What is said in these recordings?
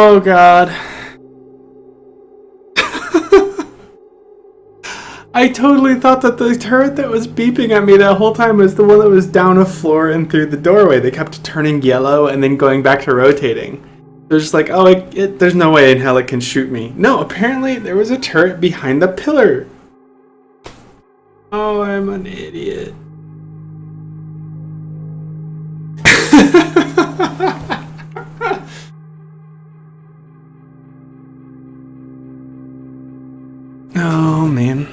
Oh god. I totally thought that the turret that was beeping at me that whole time was the one that was down a floor and through the doorway. They kept turning yellow and then going back to rotating. They're just like, oh, there's no way in hell it can shoot me. No, apparently there was a turret behind the pillar. Oh, I'm an idiot. Oh, man.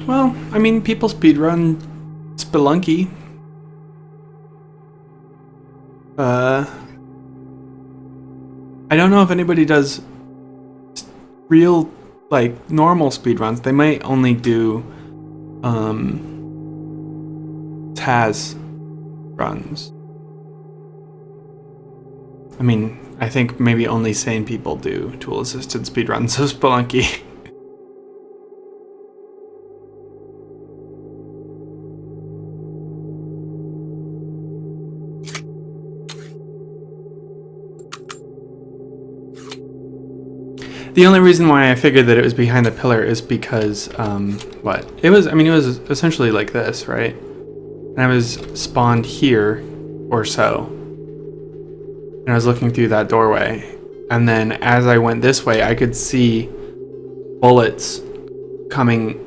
Well, I mean, people speedrun Spelunky. I don't know if anybody does real, like, normal speedruns. They might only do, Taz runs. I mean, I think maybe only sane people do tool-assisted speedruns of Spelunky. The only reason why I figured that it was behind the pillar is because, what? It was essentially like this, right? And I was spawned here, or so. And I was looking through that doorway. And then as I went this way, I could see bullets coming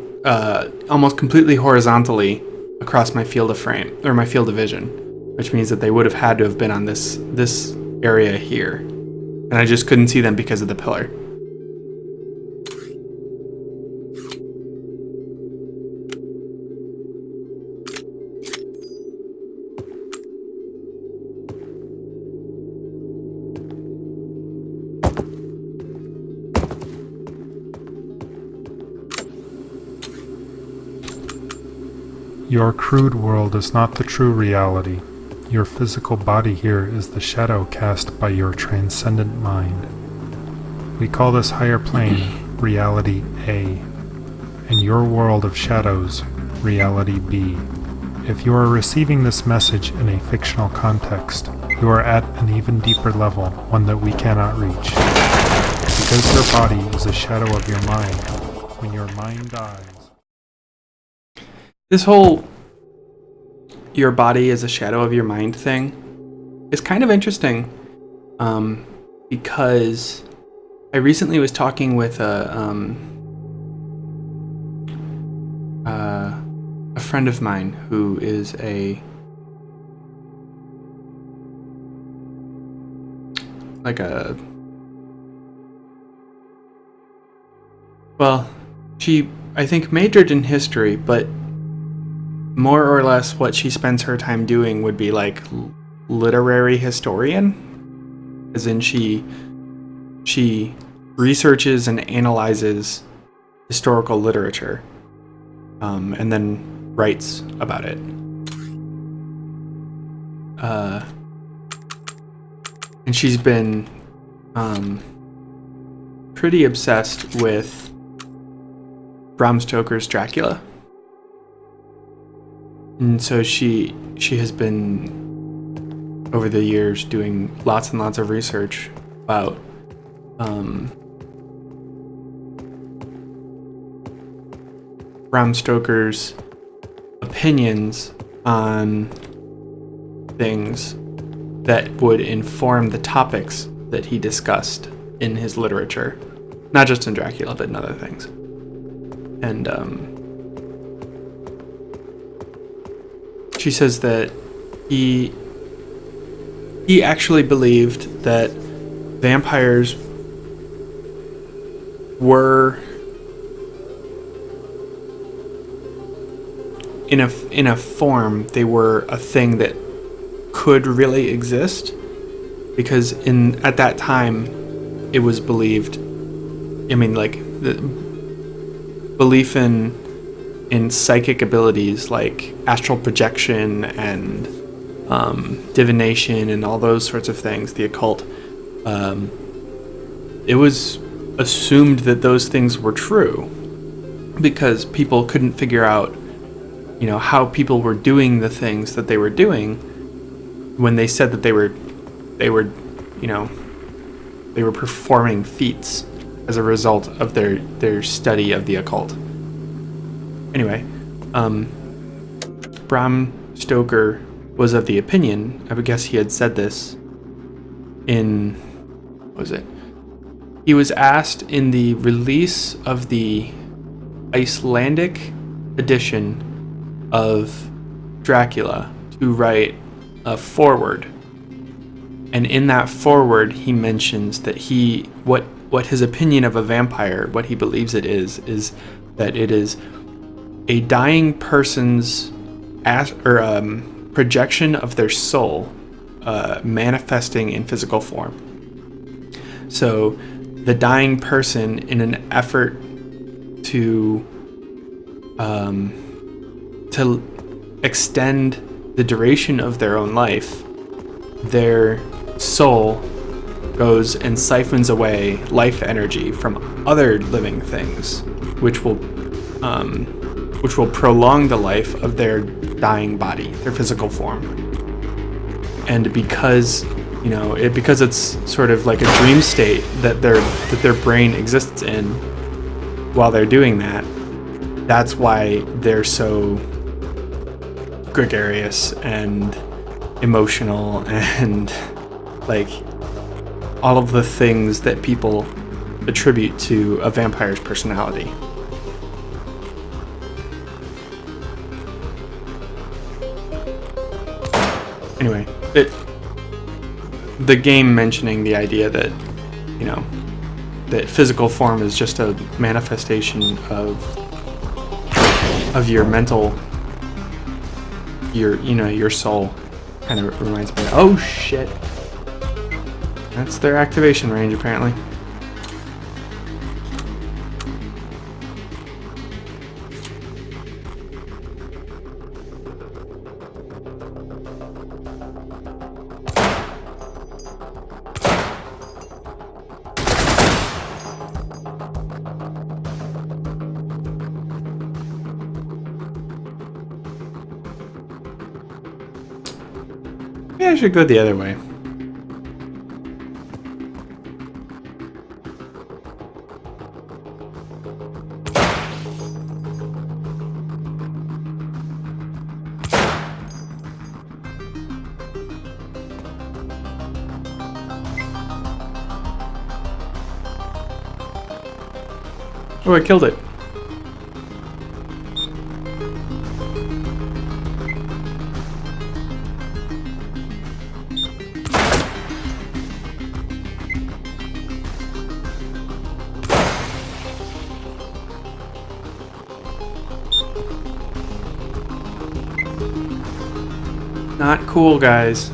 almost completely horizontally across my field of frame, or my field of vision. Which means that they would have had to have been on this area here. And I just couldn't see them because of the pillar. Your crude world is not the true reality. Your physical body here is the shadow cast by your transcendent mind. We call this higher plane Reality A, and your world of shadows Reality B. If you are receiving this message in a fictional context, you are at an even deeper level, one that we cannot reach. Because your body is a shadow of your mind, when your mind dies... This whole your body is a shadow of your mind thing is kind of interesting, because I recently was talking with a friend of mine who is she, I think, majored in history, but more or less what she spends her time doing would be like literary historian, as in she researches and analyzes historical literature, and then writes about it. And she's been pretty obsessed with Bram Stoker's Dracula. And so she has been, over the years, doing lots and lots of research about Bram Stoker's opinions on things that would inform the topics that he discussed in his literature. Not just in Dracula, but in other things. And she says that he actually believed that vampires were in a form, they were a thing that could really exist, because at that time it was believed, I mean, like, the belief in psychic abilities like astral projection and divination and all those sorts of things, the occult, it was assumed that those things were true because people couldn't figure out how people were doing the things that they were doing when they said that they were performing feats as a result of their study of the occult. Anyway, Bram Stoker was of the opinion, I would guess he had said this in, what was it? He was asked in the release of the Icelandic edition of Dracula to write a foreword. And in that foreword, he mentions that what his opinion of a vampire, what he believes it is that it is a dying person's projection of their soul manifesting in physical form. So the dying person, in an effort to extend the duration of their own life, their soul goes and siphons away life energy from other living things, which will prolong the life of their dying body, their physical form. And because it's sort of like a dream state that their brain exists in while they're doing that, that's why they're so gregarious and emotional and like all of the things that people attribute to a vampire's personality. Anyway, the game mentioning the idea that that physical form is just a manifestation of your mental, your soul, kind of reminds me of, oh shit, that's their activation range apparently. Maybe I should go the other way. Oh, I killed it. Not cool, guys.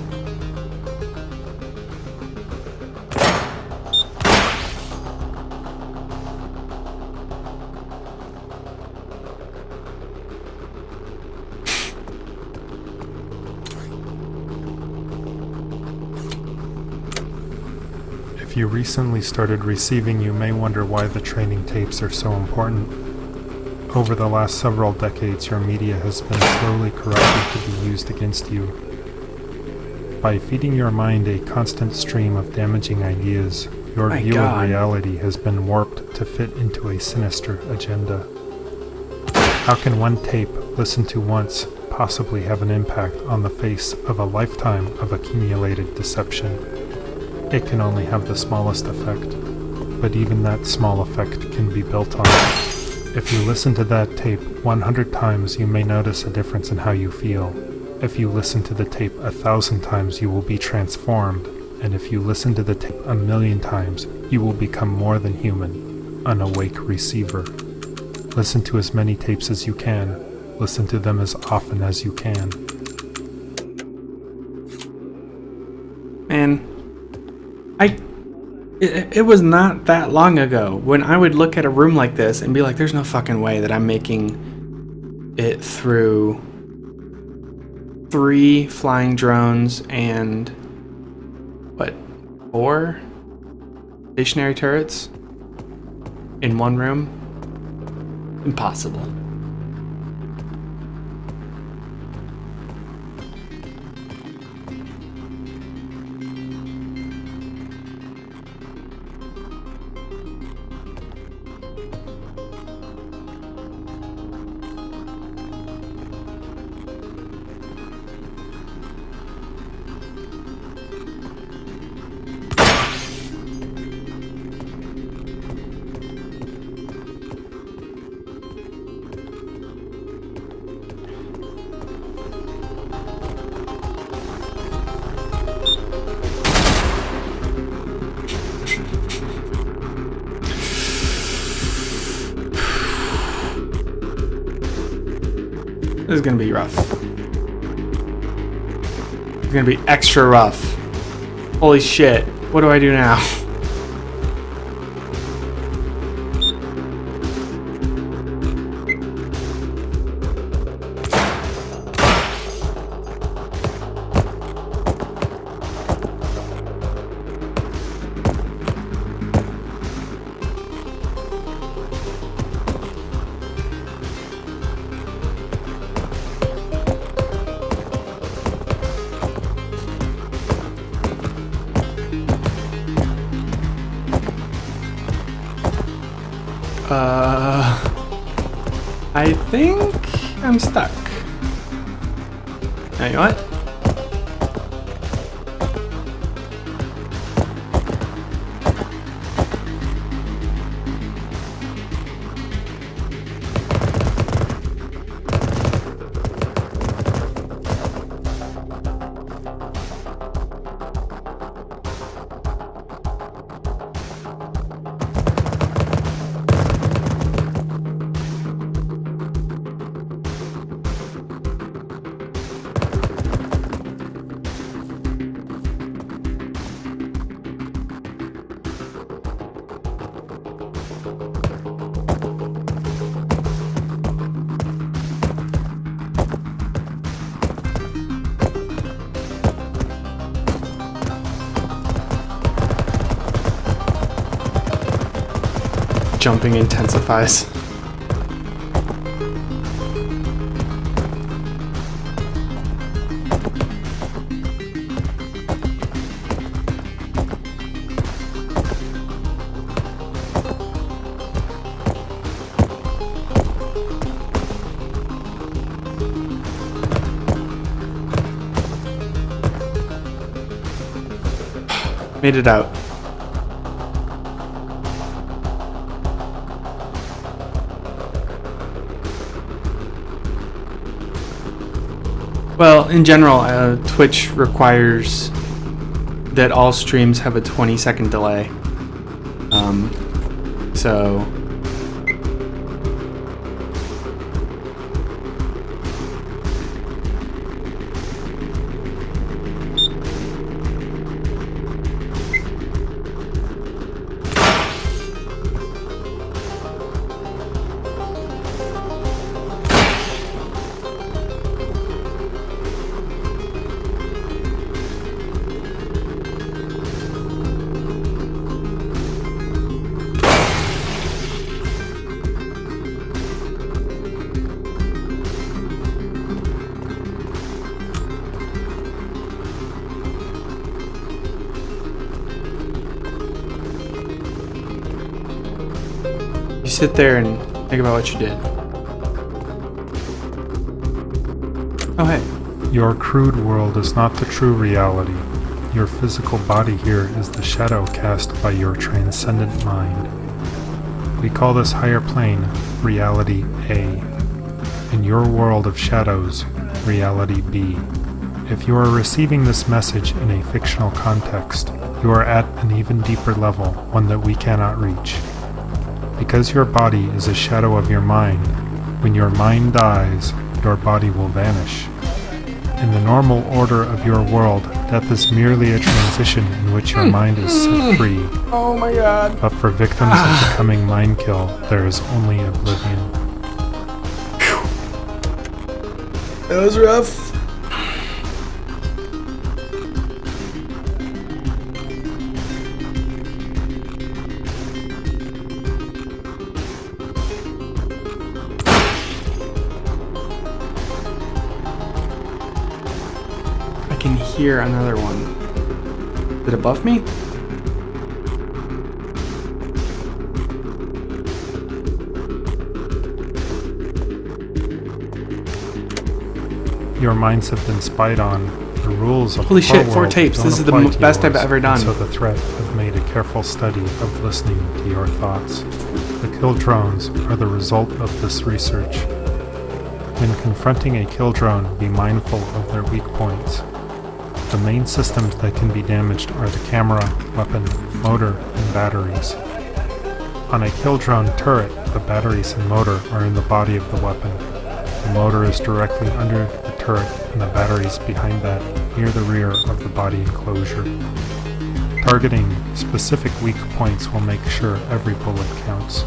If you recently started receiving, you may wonder why the training tapes are so important. Over the last several decades, your media has been slowly corrupted to be used against you. By feeding your mind a constant stream of damaging ideas, your view of reality has been warped to fit into a sinister agenda. How can one tape, listened to once, possibly have an impact on the face of a lifetime of accumulated deception? It can only have the smallest effect, but even that small effect can be built on. If you listen to that tape 100 times, you may notice a difference in how you feel. If you listen to the tape 1,000 times, you will be transformed. And if you listen to the tape 1,000,000 times, you will become more than human, an awake receiver. Listen to as many tapes as you can. Listen to them as often as you can. Man, it was not that long ago when I would look at a room like this and be like, there's no fucking way that I'm making it through 3 flying drones and 4 stationary turrets in one room. Impossible. This is gonna be rough. It's gonna be extra rough. Holy shit. What do I do now? I think I'm stuck. Now, you know what? Jumping intensifies. Made it out. Well, in general, Twitch requires that all streams have a 20-second delay. So sit there and think about what you did. Oh, hey. Your crude world is not the true reality. Your physical body here is the shadow cast by your transcendent mind. We call this higher plane Reality A, and your world of shadows, Reality B. If you are receiving this message in a fictional context, you are at an even deeper level, one that we cannot reach. Because your body is a shadow of your mind, when your mind dies, your body will vanish. In the normal order of your world, death is merely a transition in which your mind is set free. Oh my god. But for victims of becoming mind kill, there is only oblivion. That was rough. I can hear another one. Is it above me? Your minds have been spied on. The rules of Holy our shit, 4 world tapes. don't This is the apply to best I've yours, ever done. and so the threat have made a careful study of listening to your thoughts. The kill drones are the result of this research. When confronting a kill drone, be mindful of their weak points. The main systems that can be damaged are the camera, weapon, motor, and batteries. On a kill drone turret, the batteries and motor are in the body of the weapon, and The motor is directly under the turret and the batteries behind that, near the rear of the body enclosure. Targeting specific weak points will make sure every bullet counts.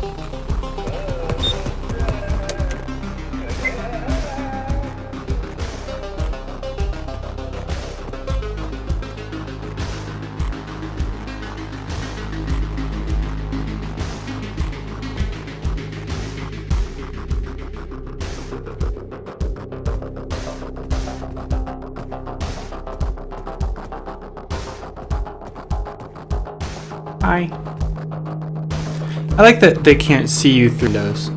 Hi. I like that they can't see you through those.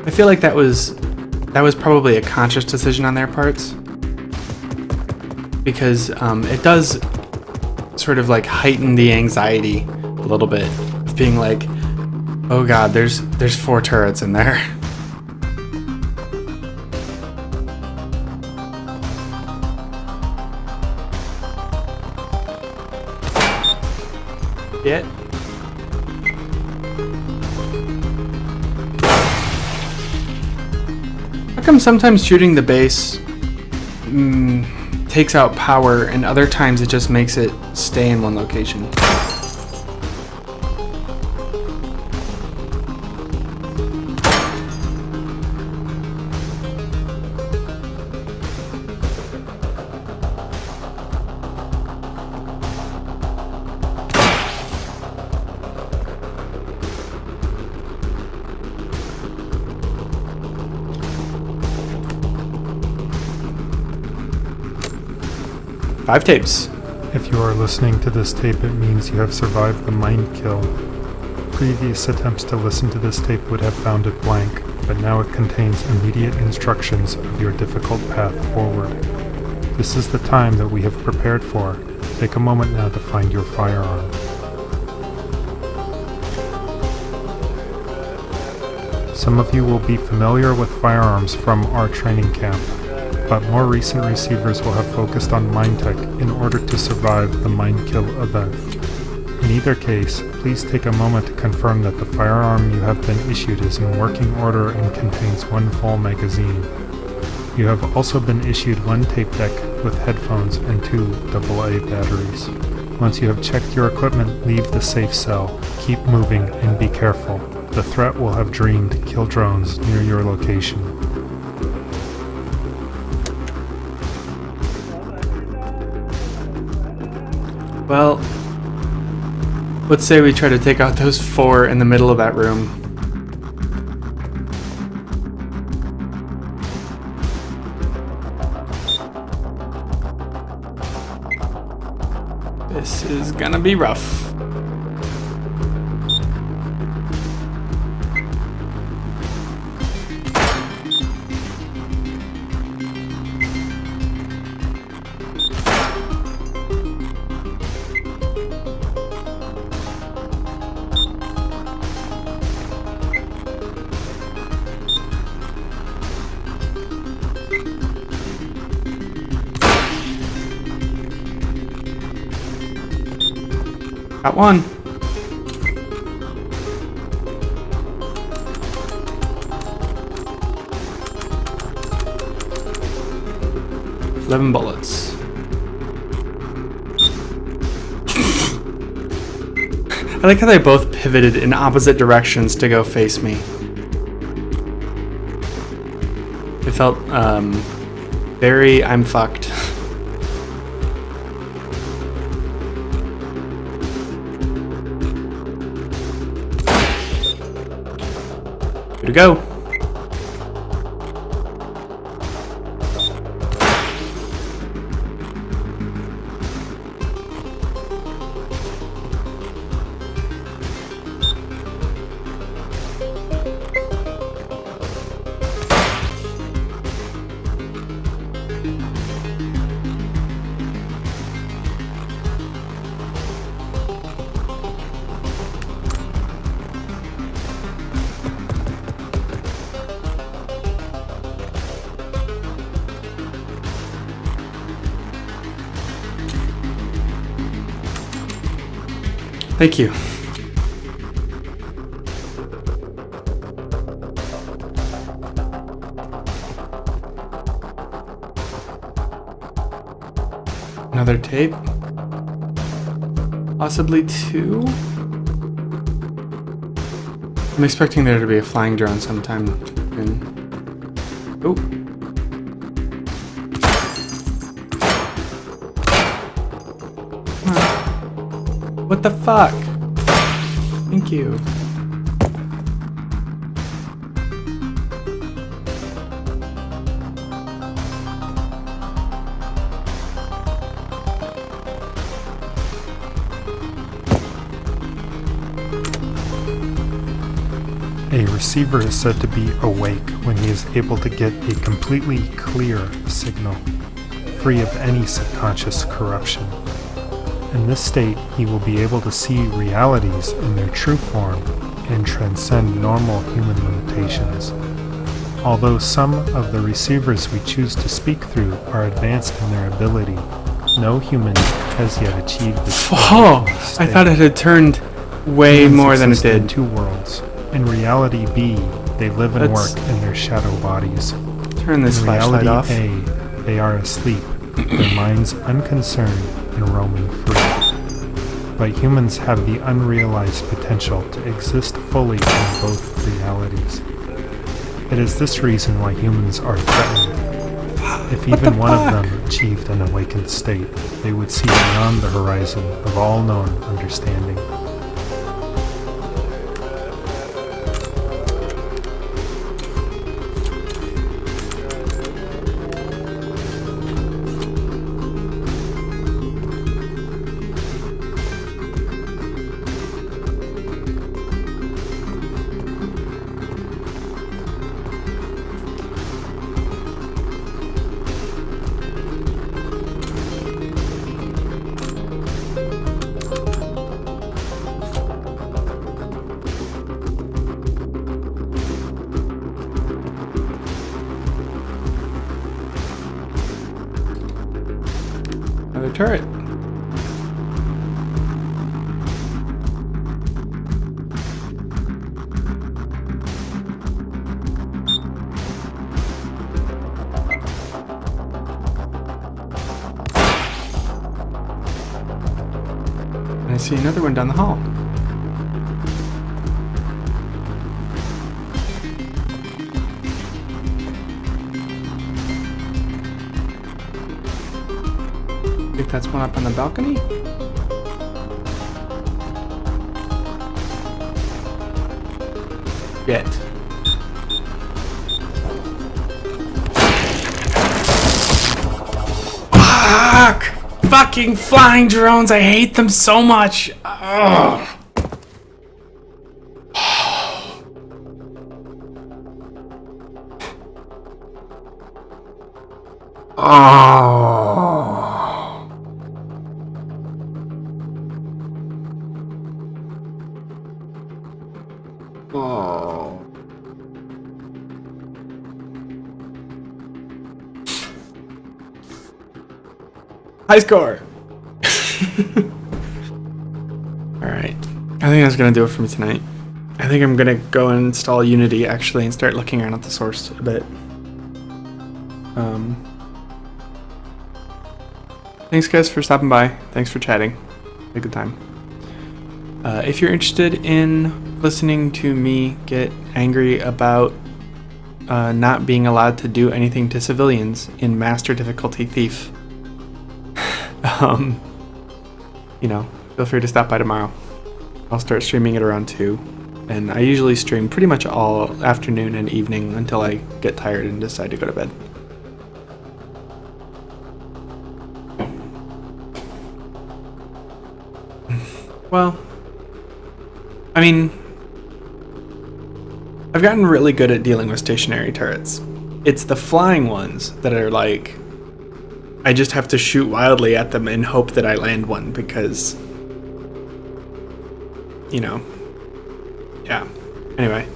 I feel like that was probably a conscious decision on their parts, because it does sort of like heighten the anxiety a little bit of being like, oh god, there's 4 turrets in there. Yet. How come sometimes shooting the base takes out power and other times it just makes it stay in one location? Five tapes. If you are listening to this tape, it means you have survived the mind kill. Previous attempts to listen to this tape would have found it blank, but now it contains immediate instructions of your difficult path forward. This is the time that we have prepared for. Take a moment now to find your firearm. Some of you will be familiar with firearms from our training camp, but more recent receivers will have focused on mind tech in order to survive the mind kill event. In either case, please take a moment to confirm that the firearm you have been issued is in working order and contains 1 full magazine. You have also been issued 1 tape deck with headphones and 2 AA batteries. Once you have checked your equipment, leave the safe cell. Keep moving and be careful. The threat will have dreamed kill drones near your location. Well, let's say we try to take out those 4 in the middle of that room. This is gonna be rough. Got 1. $11 bullets. I like how they both pivoted in opposite directions to go face me. It felt very I'm fucked. Good to go. Thank you. Another tape. Possibly 2. I'm expecting there to be a flying drone sometime soon. Oh. What the fuck? Thank you. A receiver is said to be awake when he is able to get a completely clear signal, free of any subconscious corruption. In this state, he will be able to see realities in their true form and transcend normal human limitations. Although some of the receivers we choose to speak through are advanced in their ability, no human has yet achieved this. Oh, I thought it had turned way Humans more than it exist in did. 2 worlds. In reality B, they live and Let's work in their shadow bodies. Turn this In flashlight reality off. A, they are asleep, their minds unconcerned and roaming free. But humans have the unrealized potential to exist fully in both realities. It is this reason why humans are threatened. If even one of them achieved an awakened state, they would see beyond the horizon of all known understanding. Another turret. And I see another one down the hall. I think that's one up on the balcony. Shit. Fuck! Fucking flying drones, I hate them so much! Ugh. Oh. Oh. High score. Alright. I think that's gonna do it for me tonight. I think I'm gonna go and install Unity actually and start looking around at the source a bit. Thanks guys for stopping by. Thanks for chatting. Had a good time. If you're interested in listening to me get angry about not being allowed to do anything to civilians in Master Difficulty Thief, you know, feel free to stop by tomorrow. I'll start streaming it around 2. And I usually stream pretty much all afternoon and evening until I get tired and decide to go to bed. Well, I mean, I've gotten really good at dealing with stationary turrets. It's the flying ones that are like, I just have to shoot wildly at them and hope that I land one because, you know, yeah. Anyway,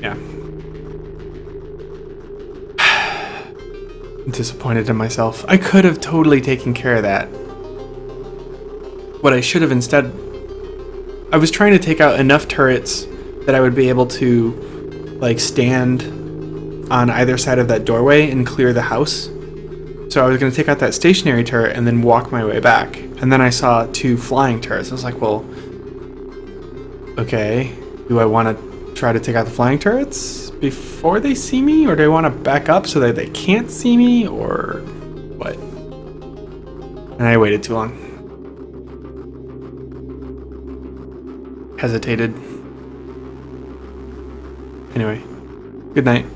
yeah. I'm disappointed in myself. I could have totally taken care of that. What I should have instead, I was trying to take out enough turrets that I would be able to, like, stand on either side of that doorway and clear the house. So I was going to take out that stationary turret and then walk my way back. And then I saw 2 flying turrets. I was like, well, okay, do I want to try to take out the flying turrets before they see me? Or do I want to back up so that they can't see me? Or what? And I waited too long. Hesitated. Anyway, good night.